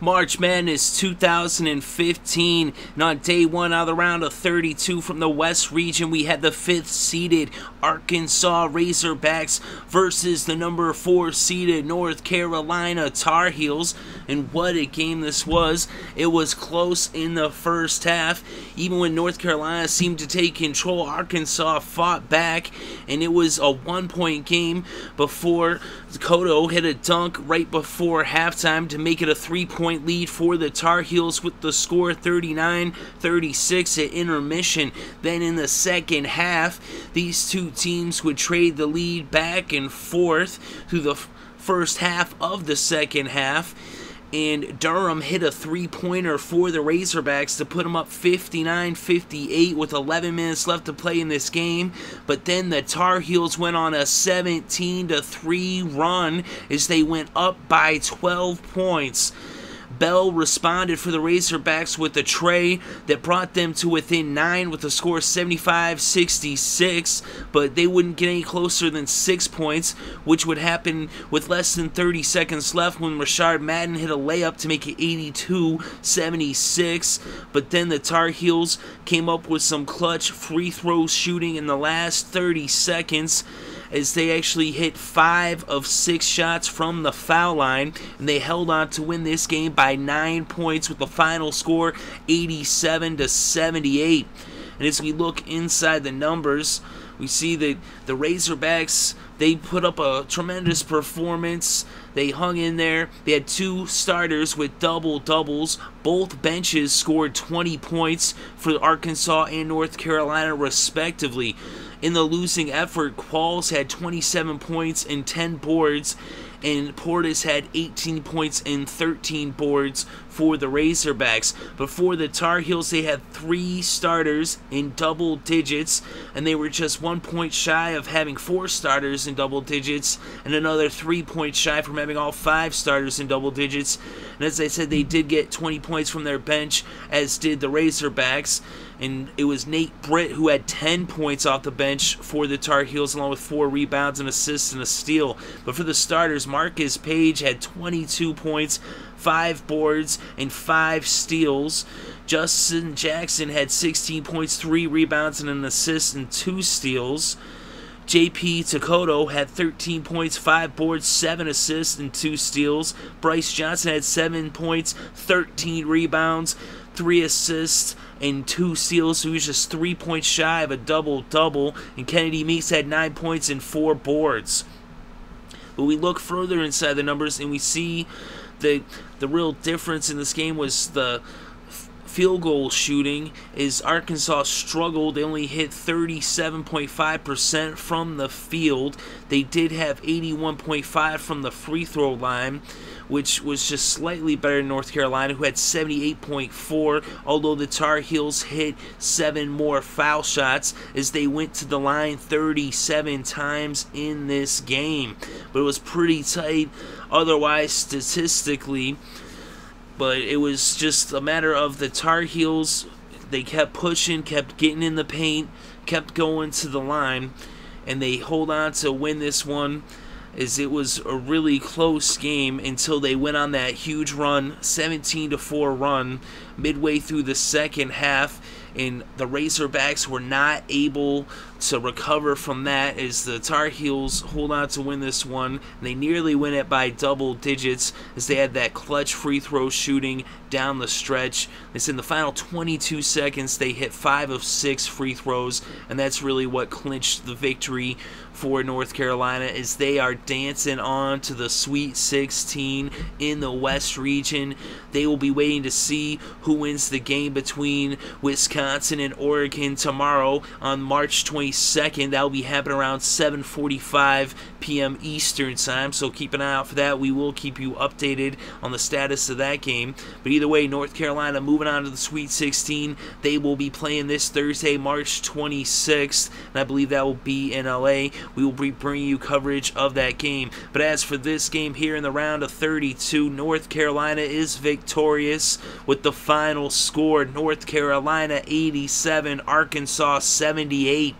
March Madness 2015, and on day one out of the round of 32 from the West region, we had the 5th seeded Arkansas Razorbacks versus the number 4 seeded North Carolina Tar Heels. And what a game this was. It was close in the first half. Even when North Carolina seemed to take control, Arkansas fought back, and it was a 1-point game before Tokoto hit a dunk right before halftime to make it a 3-point lead for the Tar Heels with the score 39-36 at intermission. Then in the second half, these two teams would trade the lead back and forth through the first half of the second half, and Durham hit a 3-pointer for the Razorbacks to put them up 59-58 with 11 minutes left to play in this game. But then the Tar Heels went on a 17-3 run as they went up by 12 points. Bell responded for the Razorbacks with a tray that brought them to within 9 with a score 75-66, but they wouldn't get any closer than 6 points, which would happen with less than 30 seconds left when Rashard Madden hit a layup to make it 82-76. But then the Tar Heels came up with some clutch free throw shooting in the last 30 seconds, as they actually hit 5 of 6 shots from the foul line, and they held on to win this game by 9 points with the final score 87-78. And as we look inside the numbers, we see that the Razorbacks, they put up a tremendous performance. They hung in there. They had 2 starters with double-doubles. Both benches scored 20 points for Arkansas and North Carolina, respectively. In the losing effort, Qualls had 27 points and 10 boards, and Portis had 18 points and 13 boards for the Razorbacks. But for the Tar Heels, they had 3 starters in double digits, and they were just 1 point shy of having 4 starters in double digits, and another 3 points shy from having all 5 starters in double digits. And as I said, they did get 20 points from their bench, as did the Razorbacks. And it was Nate Britt who had 10 points off the bench for the Tar Heels, along with 4 rebounds, an assist, and a steal. But for the starters, Marcus Page had 22 points, 5 boards, and 5 steals. Justin Jackson had 16 points, 3 rebounds, and an assist, and 2 steals. JP Tokoto had 13 points, 5 boards, 7 assists, and 2 steals. Bryce Johnson had 7 points, 13 rebounds, 3 assists, and 2 steals, so he was just 3 points shy of a double-double. And Kennedy Meeks had 9 points and 4 boards. But we look further inside the numbers, and we see the real difference in this game was the field goal shooting. Is Arkansas struggled. They only hit 37.5% from the field. They did have 81.5% from the free throw line, which was just slightly better than North Carolina, who had 78.4%, although the Tar Heels hit 7 more foul shots as they went to the line 37 times in this game. But it was pretty tight otherwise statistically. But it was just a matter of the Tar Heels. They kept pushing, kept getting in the paint, kept going to the line, and they hold on to win this one, as it was a really close game until they went on that huge run, 17-4 run, midway through the second half, and the Razorbacks were not able to recover from that as the Tar Heels hold on to win this one. And they nearly win it by double digits as they had that clutch free throw shooting down the stretch. It's in the final 22 seconds they hit 5 of 6 free throws, and that's really what clinched the victory for North Carolina, as they are dancing on to the Sweet 16 in the West region. They will be waiting to see who wins the game between Wisconsin and Oregon tomorrow on March 22nd. That will be happening around 7:45 p.m. Eastern time, so keep an eye out for that. We will keep you updated on the status of that game. But either way, North Carolina moving on to the Sweet 16. They will be playing this Thursday, March 26th, and I believe that will be in LA. We will be bringing you coverage of that game. But as for this game here in the round of 32, North Carolina is victorious with the final score: North Carolina 87, Arkansas 78.